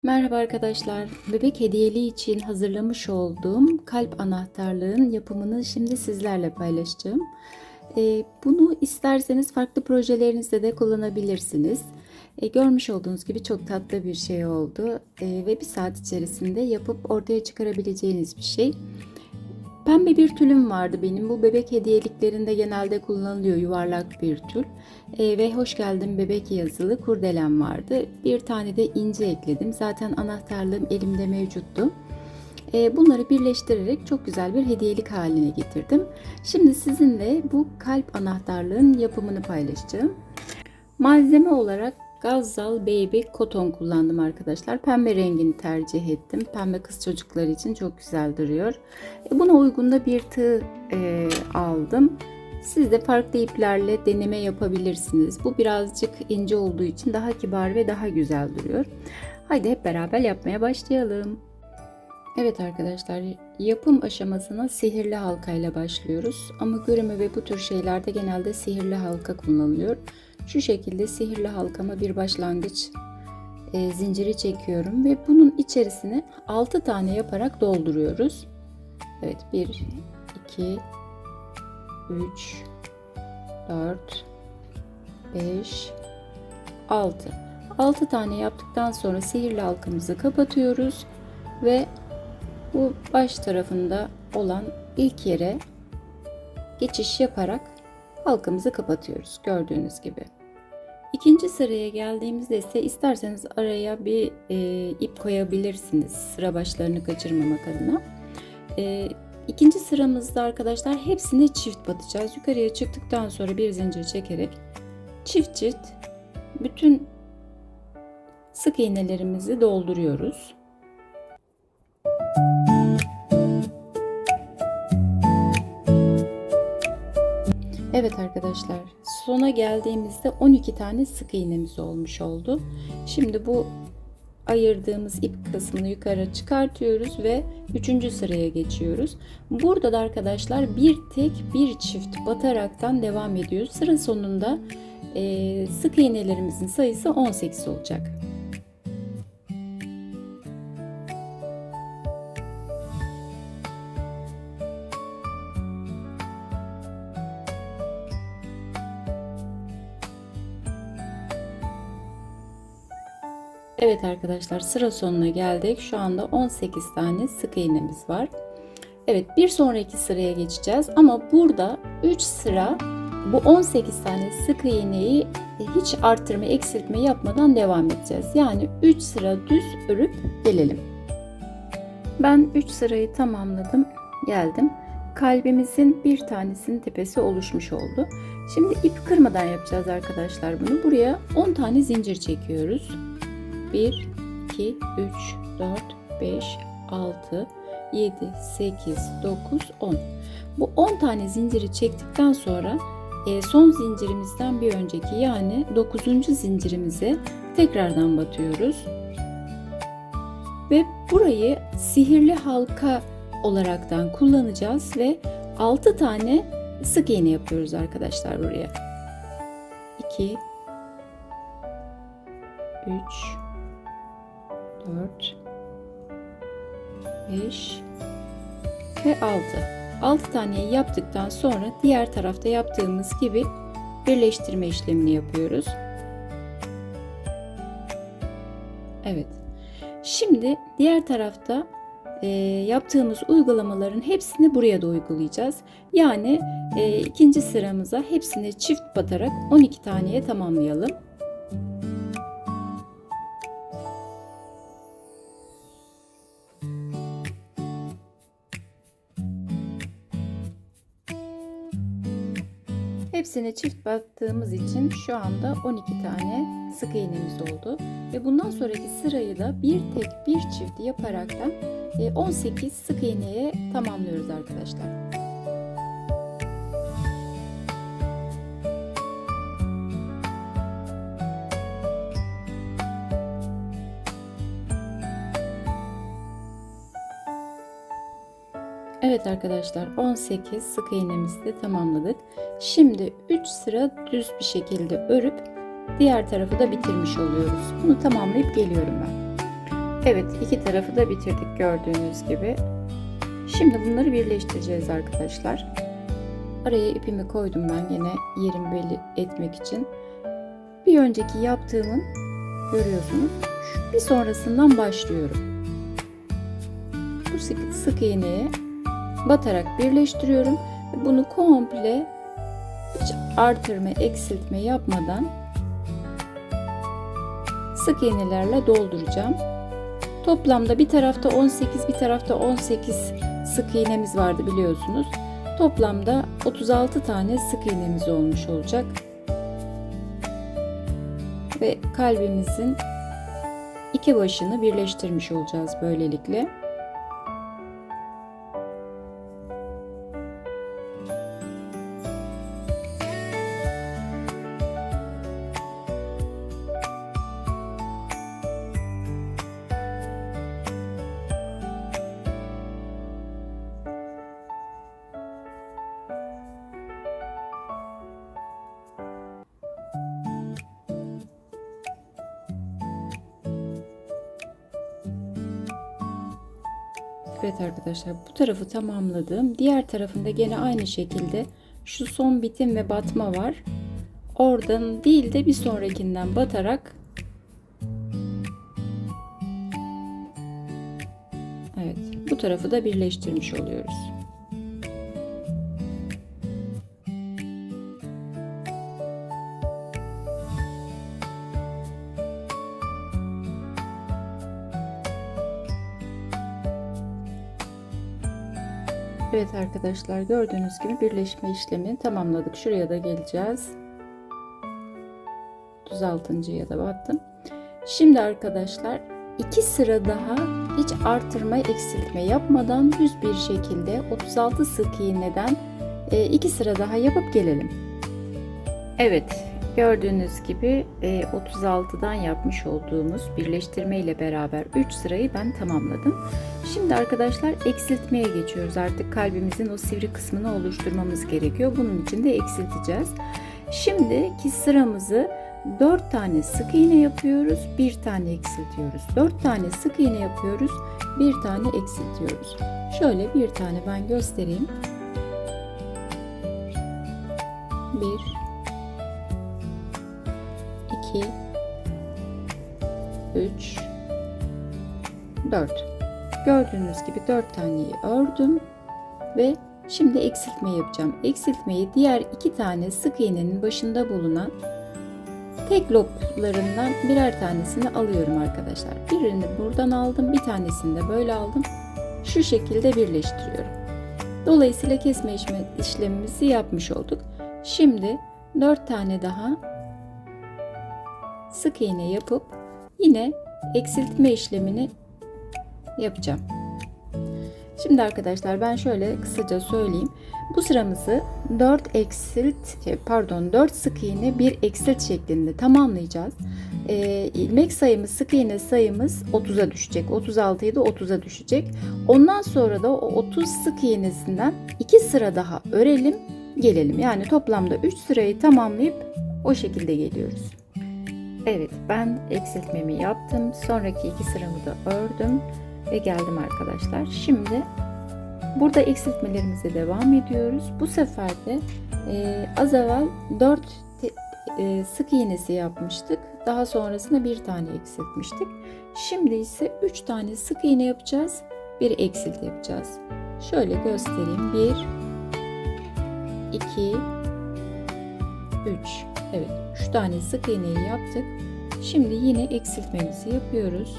Merhaba arkadaşlar. Bebek hediyeliği için hazırlamış olduğum kalp anahtarlığın yapımını şimdi sizlerle paylaşacağım. Bunu isterseniz farklı projelerinizde de kullanabilirsiniz. Görmüş olduğunuz gibi çok tatlı bir şey oldu ve bir saat içerisinde yapıp ortaya çıkarabileceğiniz bir şey. Pembe bir tülüm vardı benim. Bu bebek hediyeliklerinde genelde kullanılıyor, yuvarlak bir tül. Ve hoş geldin bebek yazılı kurdelem vardı. Bir tane de ince ekledim. Zaten anahtarlığım elimde mevcuttu. Bunları birleştirerek çok güzel bir hediyelik haline getirdim. Şimdi sizinle bu kalp anahtarlığın yapımını paylaşacağım. Malzeme olarak Gazzal Baby Koton kullandım arkadaşlar. Pembe rengini tercih ettim. Pembe kız çocukları için çok güzel duruyor. Buna uygun da bir tığ aldım. Siz de farklı iplerle deneme yapabilirsiniz. Bu birazcık ince olduğu için daha kibar ve daha güzel duruyor. Haydi hep beraber yapmaya başlayalım. Evet arkadaşlar, yapım aşamasına sihirli halka ile başlıyoruz. Amigurumi ve bu tür şeylerde genelde sihirli halka kullanılıyor. Şu şekilde sihirli halkama bir başlangıç zinciri çekiyorum ve bunun içerisine 6 tane yaparak dolduruyoruz. Evet, 1, 2, 3, 4, 5, 6. 6 tane yaptıktan sonra sihirli halkamızı kapatıyoruz ve bu baş tarafında olan ilk yere geçiş yaparak halkamızı kapatıyoruz gördüğünüz gibi. İkinci sıraya geldiğimizde ise isterseniz araya bir ip koyabilirsiniz sıra başlarını kaçırmamak adına. İkinci sıramızda arkadaşlar hepsine çift batacağız. Yukarıya çıktıktan sonra bir zincir çekerek çift çift bütün sık iğnelerimizi dolduruyoruz. Evet arkadaşlar, sona geldiğimizde 12 tane sık iğnemiz olmuş oldu. Şimdi bu ayırdığımız ip kısmını yukarı çıkartıyoruz ve 3. sıraya geçiyoruz. Burada da arkadaşlar bir tek bir çift bataraktan devam ediyoruz. Sıra sonunda sık iğnelerimizin sayısı 18 olacak. Evet arkadaşlar, sıra sonuna geldik. Şu anda 18 tane sık iğnemiz var. Evet, bir sonraki sıraya geçeceğiz ama burada 3 sıra bu 18 tane sık iğneyi hiç arttırma eksiltme yapmadan devam edeceğiz. Yani 3 sıra düz örüp gelelim. Ben 3 sırayı tamamladım, geldim. Kalbimizin bir tanesinin tepesi oluşmuş oldu. Şimdi ip kırmadan yapacağız arkadaşlar bunu. Buraya 10 tane zincir çekiyoruz. 1, 2, 3, 4, 5, 6, 7, 8, 9, 10. Bu 10 tane zinciri çektikten sonra son zincirimizden bir önceki yani 9. zincirimize tekrardan batıyoruz. Ve burayı sihirli halka olaraktan kullanacağız ve 6 tane sık iğne yapıyoruz arkadaşlar buraya. 2, 3, 4, 5 ve 6. 6 taneyi yaptıktan sonra diğer tarafta yaptığımız gibi birleştirme işlemini yapıyoruz. Evet. Şimdi diğer tarafta yaptığımız uygulamaların hepsini buraya da uygulayacağız. Yani ikinci sıramıza hepsini çift batarak 12 taneye tamamlayalım. Hepsine çift battığımız için şu anda 12 tane sık iğnemiz oldu. Ve bundan sonraki sırayı da bir tek bir çift yaparaktan 18 sık iğneye tamamlıyoruz arkadaşlar. Evet arkadaşlar, 18 sık iğnemizi de tamamladık. Şimdi 3 sıra düz bir şekilde örüp diğer tarafı da bitirmiş oluyoruz. Bunu tamamlayıp geliyorum ben. Evet, iki tarafı da bitirdik gördüğünüz gibi. Şimdi bunları birleştireceğiz arkadaşlar. Araya ipimi koydum ben yine yerimi belli etmek için. Bir önceki yaptığımın görüyorsunuz. Bir sonrasından başlıyorum. Bu sık iğneye batarak birleştiriyorum. Bunu komple hiç artırma, eksiltme yapmadan sık iğnelerle dolduracağım. Toplamda bir tarafta 18, bir tarafta 18 sık iğnemiz vardı biliyorsunuz. Toplamda 36 tane sık iğnemiz olmuş olacak. Ve kalbimizin iki başını birleştirmiş olacağız böylelikle. Evet arkadaşlar, bu tarafı tamamladım. Diğer tarafında gene aynı şekilde şu son bitim ve batma var. Oradan değil de bir sonrakinden batarak evet, bu tarafı da birleştirmiş oluyoruz. Evet arkadaşlar, gördüğünüz gibi birleşme işlemini tamamladık. Şuraya da geleceğiz. 36.'ya da battım. Şimdi arkadaşlar 2 sıra daha hiç artırma eksiltme yapmadan düz bir şekilde 36 sık iğneden 2 sıra daha yapıp gelelim. Evet, gördüğünüz gibi 36'dan yapmış olduğumuz birleştirme ile beraber 3 sırayı ben tamamladım. Şimdi arkadaşlar eksiltmeye geçiyoruz. Artık kalbimizin o sivri kısmını oluşturmamız gerekiyor. Bunun için de eksilteceğiz. Şimdiki sıramızı 4 tane sık iğne yapıyoruz, 1 tane eksiltiyoruz. 4 tane sık iğne yapıyoruz, 1 tane eksiltiyoruz. Şöyle bir tane ben göstereyim. 1 2 3 4. Gördüğünüz gibi 4 taneyi ördüm ve şimdi eksiltme yapacağım. Eksiltmeyi diğer 2 tane sık iğnenin başında bulunan tek loblarından birer tanesini alıyorum arkadaşlar. Birini buradan aldım, bir tanesini de böyle aldım. Şu şekilde birleştiriyorum. Dolayısıyla kesme işlemimizi yapmış olduk. Şimdi 4 tane daha sık iğne yapıp yine eksiltme işlemini yapacağım. Şimdi arkadaşlar ben şöyle kısaca söyleyeyim. Bu sıramızı 4 sık iğne 1 eksilt şeklinde tamamlayacağız. İlmek sayımız, sık iğne sayımız 30'a düşecek. 36'yı da 30'a düşecek. Ondan sonra da o 30 sık iğnesinden 2 sıra daha örelim, gelelim. Yani toplamda 3 sırayı tamamlayıp o şekilde geliyoruz. Evet, ben eksiltmemi yaptım. Sonraki 2 sıramı da ördüm ve geldim arkadaşlar. Şimdi burada eksiltmelerimize devam ediyoruz. Bu sefer de az evvel 4 sık iğnesi yapmıştık. Daha sonrasında bir tane eksiltmiştik. Şimdi ise 3 tane sık iğne yapacağız. Bir eksilt yapacağız. Şöyle göstereyim. 1 2 3. Evet, 3 tane sık iğneyi yaptık. Şimdi yine eksiltmemizi yapıyoruz.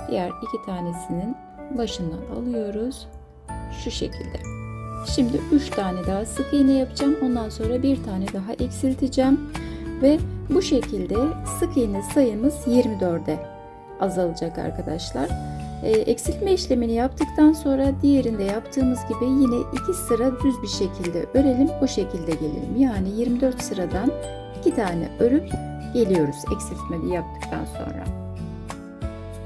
Diğer 2 tanesinin başından alıyoruz. Şu şekilde. Şimdi 3 tane daha sık iğne yapacağım. Ondan sonra bir tane daha eksilteceğim. Ve bu şekilde sık iğne sayımız 24'e azalacak arkadaşlar. Eksiltme işlemini yaptıktan sonra diğerinde yaptığımız gibi yine 2 sıra düz bir şekilde örelim. O şekilde gelelim. Yani 24 sıradan 2 tane örüp geliyoruz eksiltmeyi yaptıktan sonra.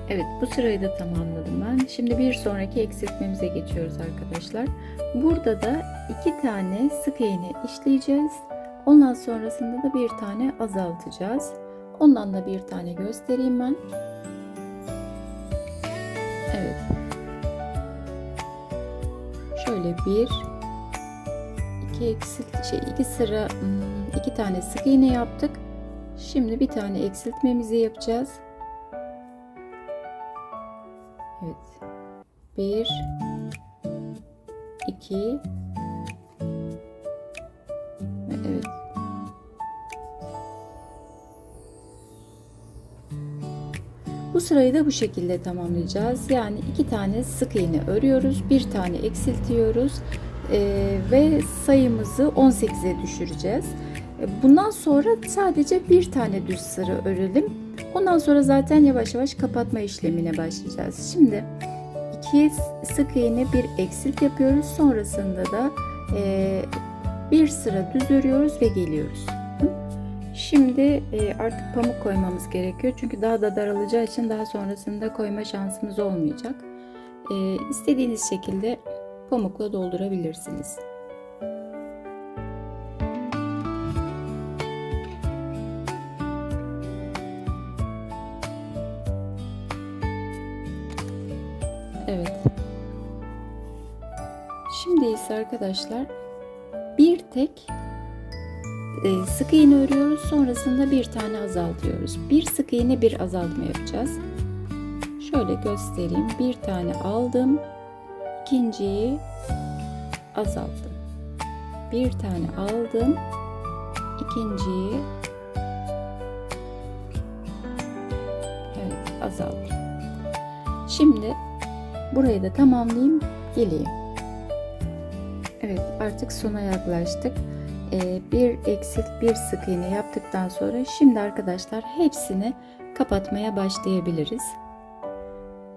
Evet, bu sırayı da tamamladım ben. Şimdi bir sonraki eksiltmemize geçiyoruz arkadaşlar. Burada da 2 tane sık iğne işleyeceğiz. Ondan sonrasında da bir tane azaltacağız. Ondan da bir tane göstereyim ben. Şöyle iki sıra, iki tane sık iğne yaptık. Şimdi bir tane eksiltmemizi yapacağız. Evet. 1 2 Evet. Bu sırayı da bu şekilde tamamlayacağız. Yani iki tane sık iğne örüyoruz, bir tane eksiltiyoruz ve sayımızı 18'e düşüreceğiz. Bundan sonra sadece bir tane düz sıra örelim. Ondan sonra zaten yavaş yavaş kapatma işlemine başlayacağız. Şimdi iki sık iğne bir eksilt yapıyoruz. Sonrasında da bir sıra düz örüyoruz ve geliyoruz. Şimdi artık pamuk koymamız gerekiyor. Çünkü daha da daralacağı için daha sonrasında koyma şansımız olmayacak. İstediğiniz şekilde pamukla doldurabilirsiniz. Evet. Şimdi ise arkadaşlar bir tek sık iğne örüyoruz. Sonrasında bir tane azaltıyoruz. Bir sık iğne bir azaltma yapacağız. Şöyle göstereyim. Bir tane aldım. İkinciyi azalttım. Bir tane aldım. İkinciyi azalttım. Şimdi burayı da tamamlayayım. Geleyim. Evet, artık sona yaklaştık. Bir eksilt bir sık iğne yaptıktan sonra şimdi arkadaşlar hepsini kapatmaya başlayabiliriz.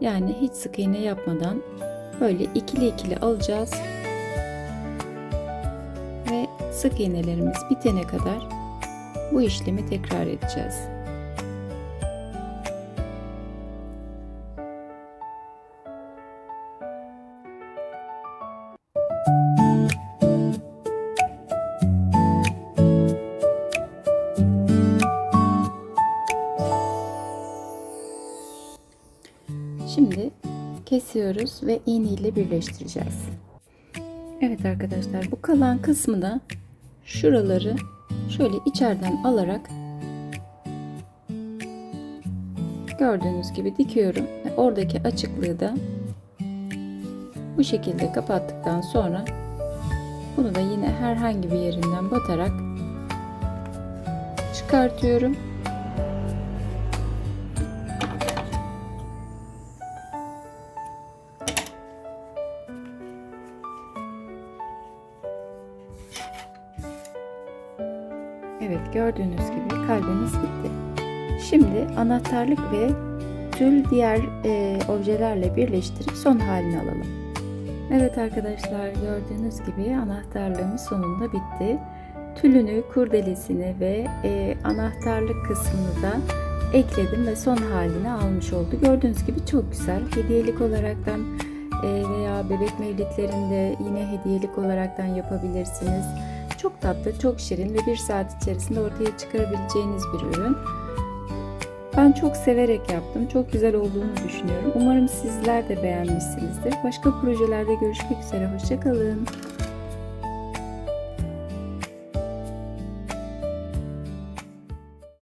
Yani hiç sık iğne yapmadan böyle ikili ikili alacağız ve sık iğnelerimiz bitene kadar bu işlemi tekrar edeceğiz. Şimdi kesiyoruz ve iğne ile birleştireceğiz. Evet arkadaşlar, bu kalan kısmı da şuraları şöyle içeriden alarak gördüğünüz gibi dikiyorum. Oradaki açıklığı da bu şekilde kapattıktan sonra bunu da yine herhangi bir yerinden batarak çıkartıyorum. Evet, gördüğünüz gibi kalbimiz bitti. Şimdi anahtarlık ve tül diğer objelerle birleştirip son halini alalım. Evet arkadaşlar, gördüğünüz gibi anahtarlığımız sonunda bitti. Tülünü, kurdelesini ve anahtarlık kısmını da ekledim ve son halini almış oldu. Gördüğünüz gibi çok güzel. Hediyelik olaraktan veya bebek mevlitlerinde yine hediyelik olaraktan yapabilirsiniz. Çok tatlı, çok şirin ve bir saat içerisinde ortaya çıkarabileceğiniz bir ürün. Ben çok severek yaptım. Çok güzel olduğunu düşünüyorum. Umarım sizler de beğenmişsinizdir. Başka projelerde görüşmek üzere. Hoşça kalın.